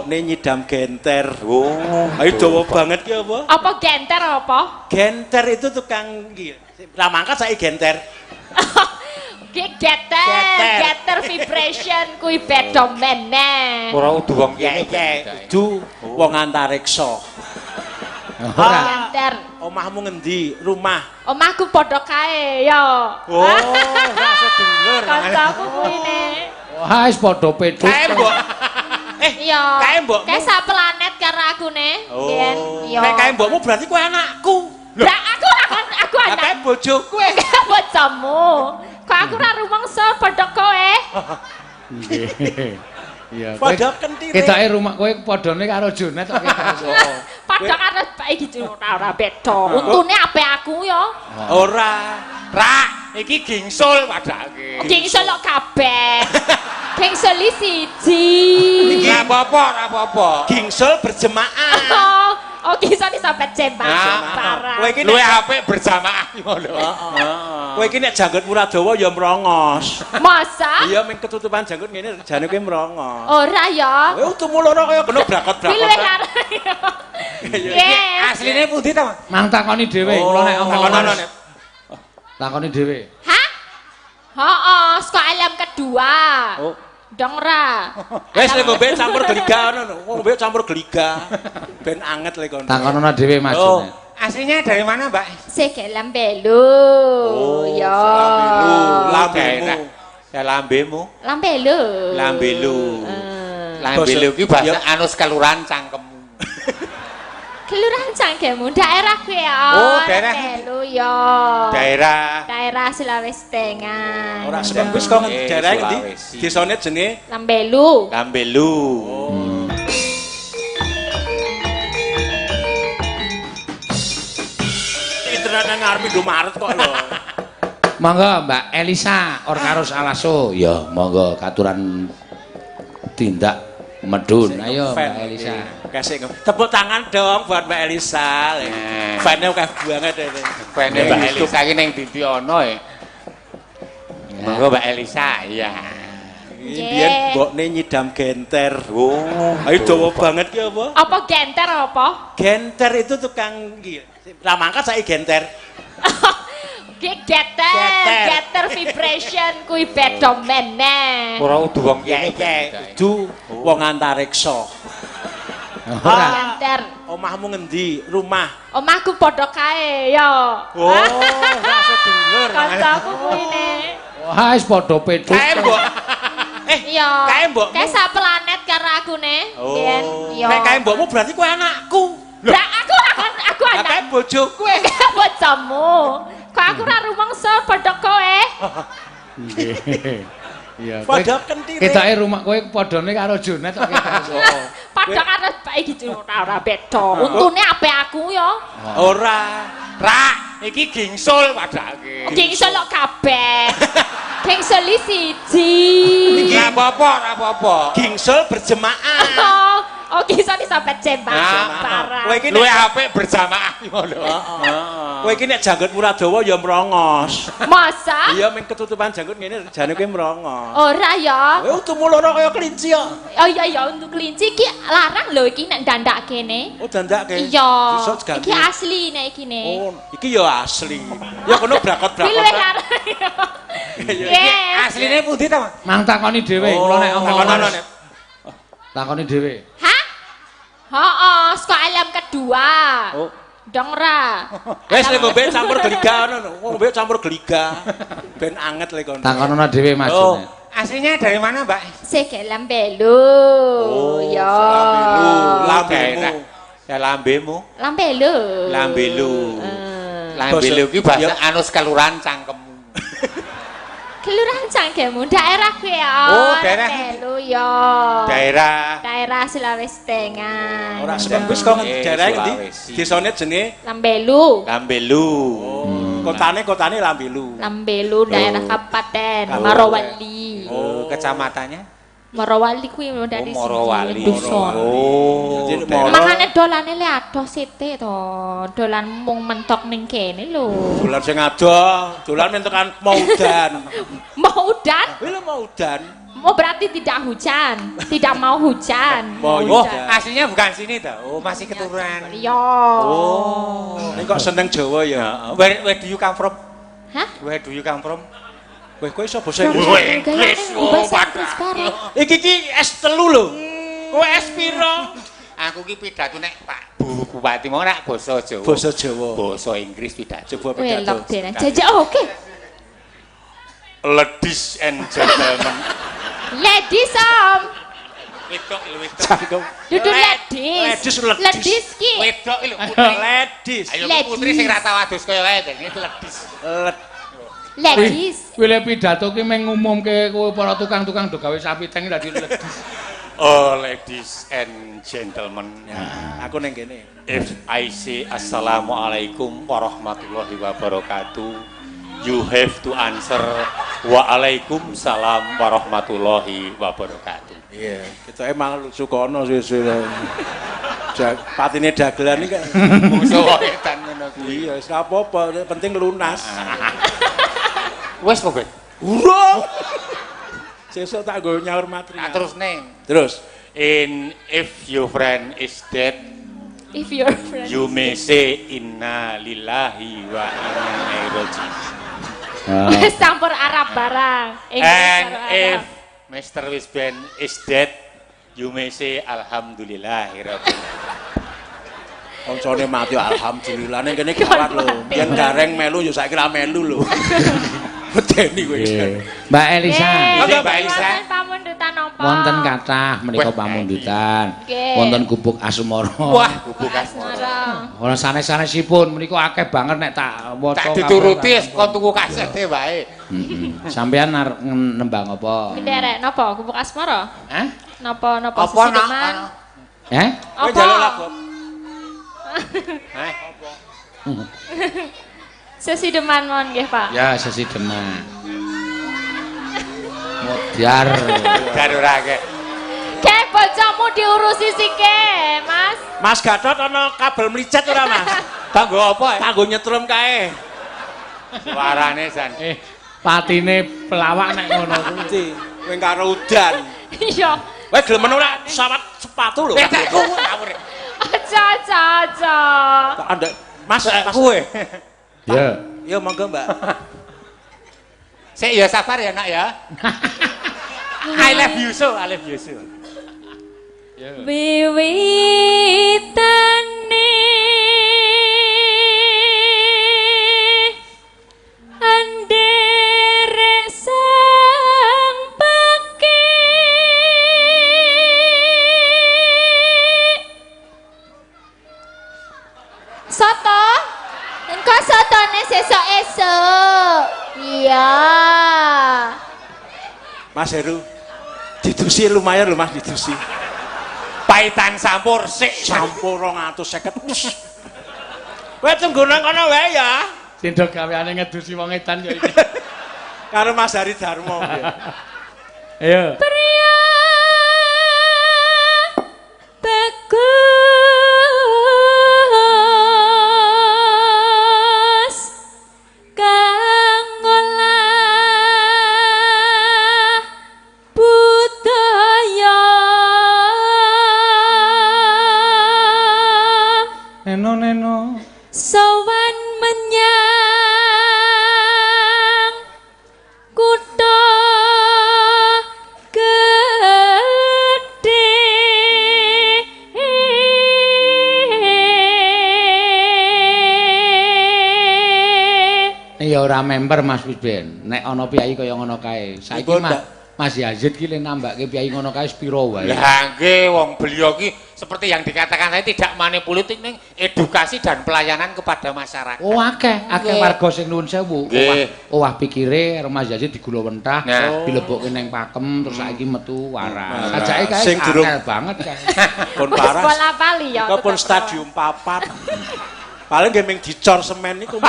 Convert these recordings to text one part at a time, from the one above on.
Ini nyidam genter. Oh, ayo dawa banget ki apa? Apa genter apa? Genter itu tukang lah mangkat saya genter. Getter vibration kuwi beda meneh. Ora udu wong kene. Udu wong antariksa. Genter. Omahmu ngendi? Rumah. Omahku padha kae ya. Oh, ora sedulur. Kancaku kuwi ne. Wah, wis padha pedhot. Kae mbok. Iya. Kae mbokmu. Kae sak planet karo aku ne. Iya. Nek kae mbokmu berarti kowe anakku. Lah aku anak. Kae bojoku. Bojomu. Kok aku ora rumangsa padha kowe. Nggih. Iya. Padha kentire. Ketoke rumah kowe padane karo Jonet kok ketok. Padha karo iki ora beda. Untune ape aku ya. Ora. Rak, iki gingsul padake. Gingsul kok kabeh. Gingsul siji. Iki apa-apa. Gingsul berjemaah. Oh, gingsul sampe jemaah. Kowe iki luwe apik berjamaah ngono. Kowe iki nek janggut Muradawa ya mrongos. Masa? Iya, ming ketutupan janggut ngene jane kowe mrongos. Ora ya. Kowe utumu loro kaya kena brakot-brakot. Luwe karo. Asline pundi ta, Mang takoni dhewe, kula nek omong. Takoni dhewe. Hah? Heeh, saka alam kedua. Oh. Dong ora. Wes lek ngombe campur geliga ngono. Ngombe campur geliga. Ben anget lek kono. Takonana dhewe Mas. Oh. Aslinya dari mana, Mbak? Seke lambelu. Ya. Lambemu. Ya lambemu. Lambelu. Lambelu. Lambelu ki bahasa anus kelurahan cangkemmu. Kelurahan Cangkemmu, daerah kuwi ya. Oh, daerah. Lambelu ya. Daerah Sulawesi Tengah. Ora sebab wis kok daerah endi? Desane jenenge Lambelu. Lambelu. Internet nang ngarep Indomaret kok lho. Monggo Mbak Elisa Orkarus Alaso. Ya, monggo katuran tindak medun. Ayo Mbak Elisa. Kasih tepuk tangan dong buat Mbak Elisa. Fan-nya akeh banget ini. Fan-nya Mbak Elisa iki ning ndi ana ya. Monggo Mbak Elisa, iya. Biyen mbokne nyidam genter. Oh, ayo dawa banget ki apa? Apa genter apa? Genter itu tukang lah mangkat saya genter. Getter vibration kuwi beda meneh. Ora udu wong Udu wong antariksa. Genter. Omahmu ngendi? Rumah. Omahku padha kae ya. Oh, ora sedulur. Kancaku kuwi ne. Wah, wis padha pedhot. Kae mbok. Iya. Kae mbokmu. Kae sak planet karo aku ne. Iya. Nek kae mbokmu berarti kowe anakku. Lah aku anak. Kae bojoku. Bojomu. Kok aku ora rumangsa padha kowe. Nggih. Iya. Padha kentire. Ketoke rumah kowe padane karo Jonet kok ketok. Padha karo iki ora beda. Untune ape aku ya. Ora. Rak, iki gingsul padake. Gingsul kok kabeh. Gingsul siji. Iki apa-apa. Gingsul berjemaah. Oh, gingsul sampe jemaah. Parah. Kowe iki luwe apik berjamaah ngono. Kowe iki nek janggut Muradawa ya mrongos. Masa? Iya, ming ketutupan janggut ngene jane kowe mrongos. Ora ya. Kowe utumu loro kaya kelinci kok. Oh iya untuk kelinci iki larang lho iki nek ndandak kene. Oh, dandake. Iya. Sesuk ganti. Iki asli nek iki ne. Oh, iki ya asli. Ya kono brakot-brakot. Luwe karo. Asline pundi ta, Mang takoni dhewe, kula nek omong. Takoni dhewe. Hah? Heeh, saka alam kedua. Oh. Dong ora. Wes lek ngombe campur geliga ngono. Ngombe campur geliga. Ben anget lek kono. Takonana dhewe Mas. Oh. Aslinya dari mana, Mbak? Seke lambelu. Ya. Lambemu. Ya lambemu. Lambelu. Lambelu. Lambelu ki bahasa anus kelurahan cangkemmu. Kelurahan Cangkemmu, daerah kuwi ya. Oh, daerah. Lambelu ya. Daerah Sulawesi Tengah. Ora sebab wis kok daerah endi? Desane jenenge Lambelu. Lambelu. Kotane Lambelu. Lambelu daerah Kabupaten Morowali. Oh, kecamatannya? Morowali kuwi dari Morowali. dusun. Oh. Makane dolane le adoh sithik to. Dolan mung mentok ning kene lho. Dolan sing adoh, dolan mentekan mau udan. Mau udan? Kuwi lho mau udan. Oh berarti tidak hujan, tidak mau hujan. Mau Oh, hujan. aslinya bukan sini dah. Oh, masih keturunan. Iya. Oh, ini kok seneng Jawa ya? Where do you come from? Hah? Where do you come from? Weh, kowe iso basa Inggris? Weh, Inggris, oh, bahasa Pak. Inggris bareng. Iki S3 lho. Kowe S piro? Aku ki pidato nek Pak Bupati mau nak basa Jawa. Basa Jawa. Basa Inggris pidato. Coba Weh, pidato. lok dene. Jajak oke. Ladies and gentlemen. Ladies om. Wedok lho wedok. Cangkem. Duduk ladies. Ladies. Ladies ki. Wedok lho putri. Ladies. Ayo Ladies. putri sing ra tau adus kaya wae ini ladies. Ladies. Wile pidato ki meng ngumumke kowe para tukang-tukang do gawe sapi teng dadi ladies. Oh, ladies and gentlemen. Aku neng kene. If I say assalamualaikum warahmatullahi wabarakatuh, you have to answer waalaikumsalam warahmatullahi wabarakatuh. Iya, kita emang sukono suwe-suwe. Patine dagelan iki kan. Musuh wetan ngono kuwi. Iya, wis apa-apa, penting lunas. Wes kok, Bet? Urung. Sesuk tak nggo nyaur materi. Nah, terus neng. Terus. If your friend is dead, If your friend. you may say inna lillahi wa inna ilaihi raji'un. Wes campur Arab barang. Inggris And karo if Arab. Mr. Wisben is dead, you may say alhamdulillahirabbil. Koncone mati alhamdulillah ning kene gawat lho. Yen gareng melu yo saiki ra melu lho. Medeni kowe. Mbak Elisa. Oke, Mbak Elisa. Wonten pamundutan apa? Wonten kathah menika Weh, pamundutan. Nggih. Wonten gubuk asmara. Wah, gubuk asmara. Asmara. Ora sanes-sanesipun menika akeh banget nek tak waca. Tak dituruti kon tuku kasete wae. Sampeyan arep nembang apa? Nderek napa gubuk asmara? Hah? Napa Apa sesideman? nak? Eh? Kowe njaluk lagu. Hah? Sesideman mon nggih, Pak. Ya sesi demak. Modiar. Darurake. Kek bojomu diurusi sike, Mas. Mas Gatot ana kabel mlicet ora, Mas? Kanggo apa? Kanggo nyetrum kae. Suarane san. Patine pelawak nek ngono kuwi. Ndi? Kowe karo udan. Iya. Kowe gelem ora pesawat sepatu lho. Tak ngawur. Aja. Tak andek. Mas, Kowe. Ya. Ya monggo, Mbak. Sik ya sabar ya, Nak ya. I love you so. Wiwitane anderek sang peki soto engko sotone sesuk-esuk iya Mas Heru. Didusi lumayan lho, Mas, didusi. Paitan sampur sik. Sampur 250. Kowe tunggu nang kono wae ya. Sindok gaweane ngedusi wong edan ya iki. Karo Mas Hari Darmo. Ayo. pria bagus kang ngolah budaya Neno. sowan menyang kutha gedhe Ya ora member Mas Wisben. Nek ana piyai kaya ngono kae. Saiki Ibu, Mas Yazid ki le nambake piyai ngono kae piro wae. Lah nggih wong beliau ki seperti yang dikatakan saya tidak manipulatif ning edukasi dan pelayanan kepada masyarakat. Oh akeh warga sing nuwun sewu. Nggih. Owah pikire karo Mas Yazid digula wentah, Nah. dilebokke ning pakem terus saiki metu waras. Nah, Sajake kae sing durung- akeh banget kae. Pun Wis parah. bola bali ya Kok pun tetep. stadium papat. Paling nggih ming dicor semen niku.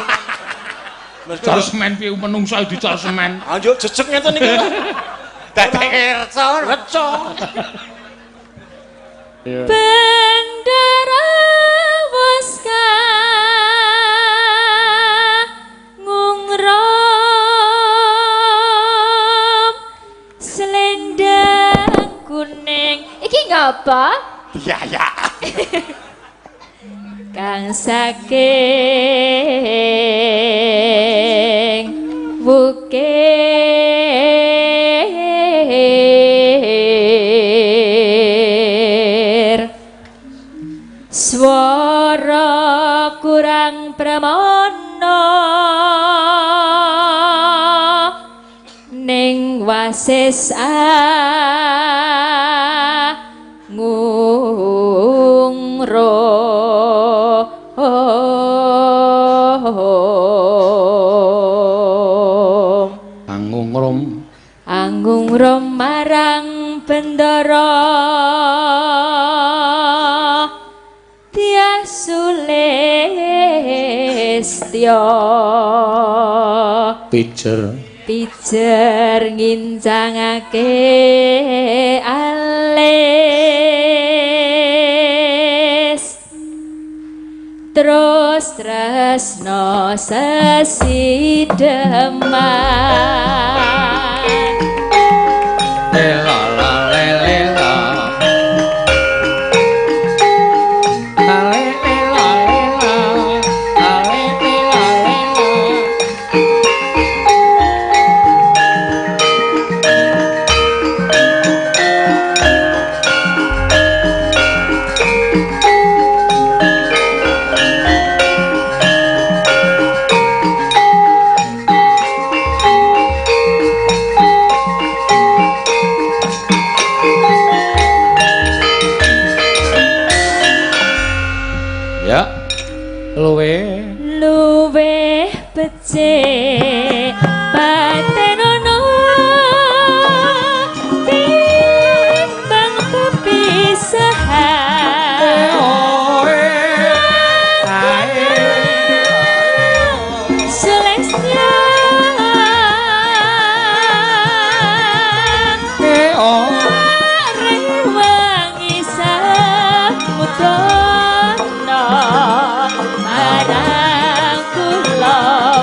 Cor semen piye menungso dicor semen. Anjuk jejeg ngeten niku. Dadek kersa. Reco. Bendera waska ngungrom selendang apa? Ya ya. Kang saking bukir swara kurang pramana ning wasis anggung rom marang bendara Tiasulistya pijer ngincangake alis terus tresno sesideman luwe becik patenono timbang pepisahan selesnya rewangi samutono marang kula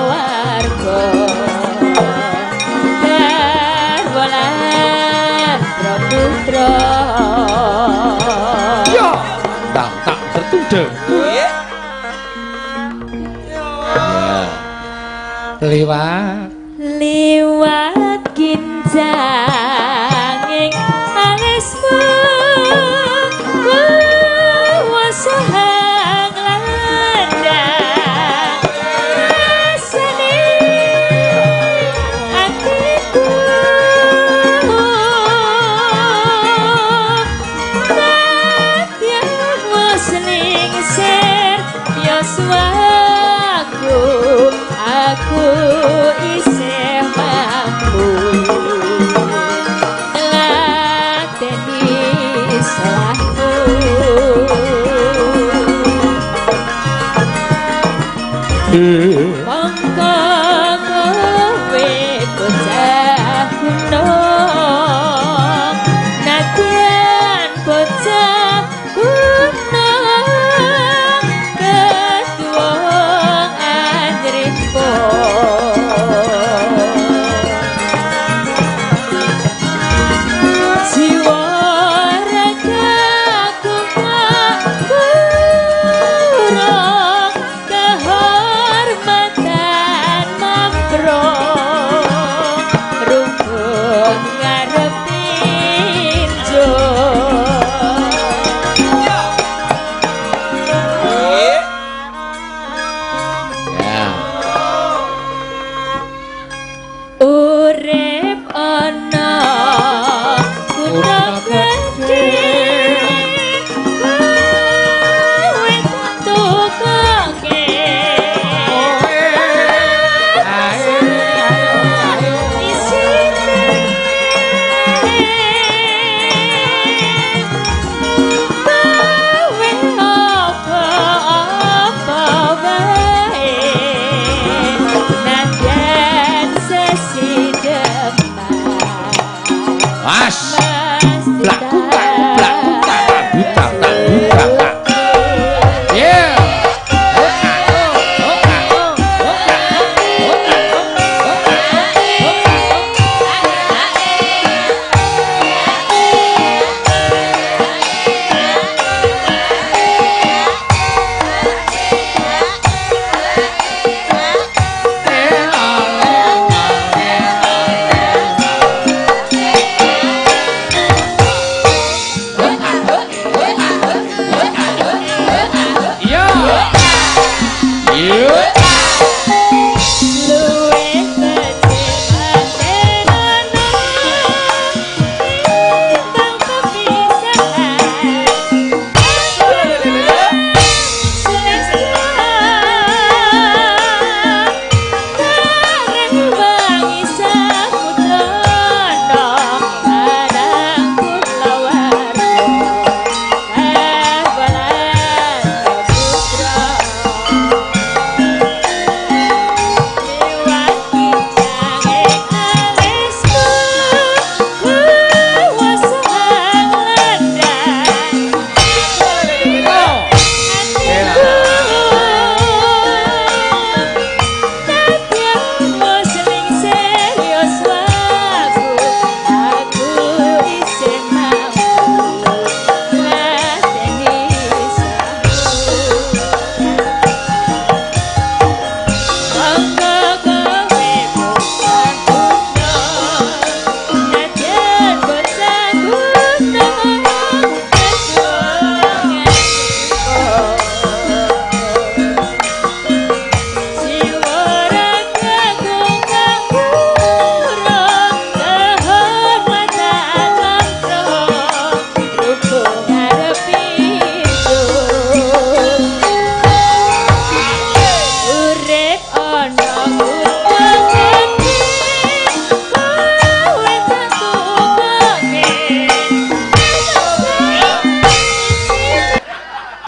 warga darwolan praputra yo tak tertunda liwat kinjanging alismu wasahang landang rasane atiku Satya musling ser yaswaku aku isih mampu lateni salahku mongko kowe bocah kuno nadyan bocah kuno ketua anjritku jiwa ragaku kurang kehormatan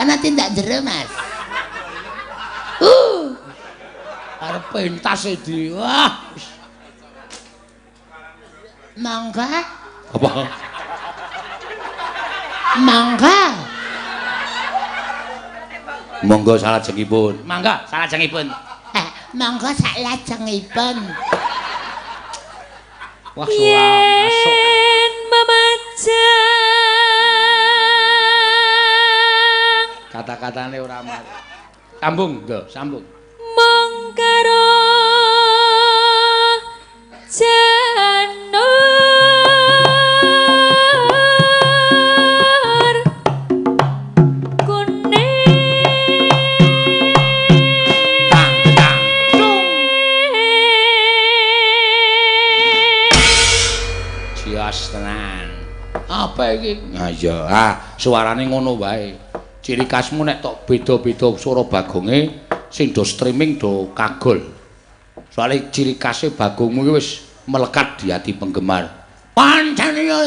Ana tindak jero, Mas. Arep pentas di. Wah. Mangga. Apa? Mangga. Monggo salajengipun. Mangga salajengipun. Mangga salajengipun. Wah, suara masuk. Yen memajang Kata-katane ora mari. Sambung, Nggo, sambung. mong karo janur kuning Tang, tang, tung. Jios tenan. Apa iki? Nah iya, suarane ngono wae. Ciri khasmu nek tok beda-beda swara Bagonge sing do streaming do kagol. Soale ciri khasé Bagongmu iki wis melekat di hati penggemar. Pancen ya.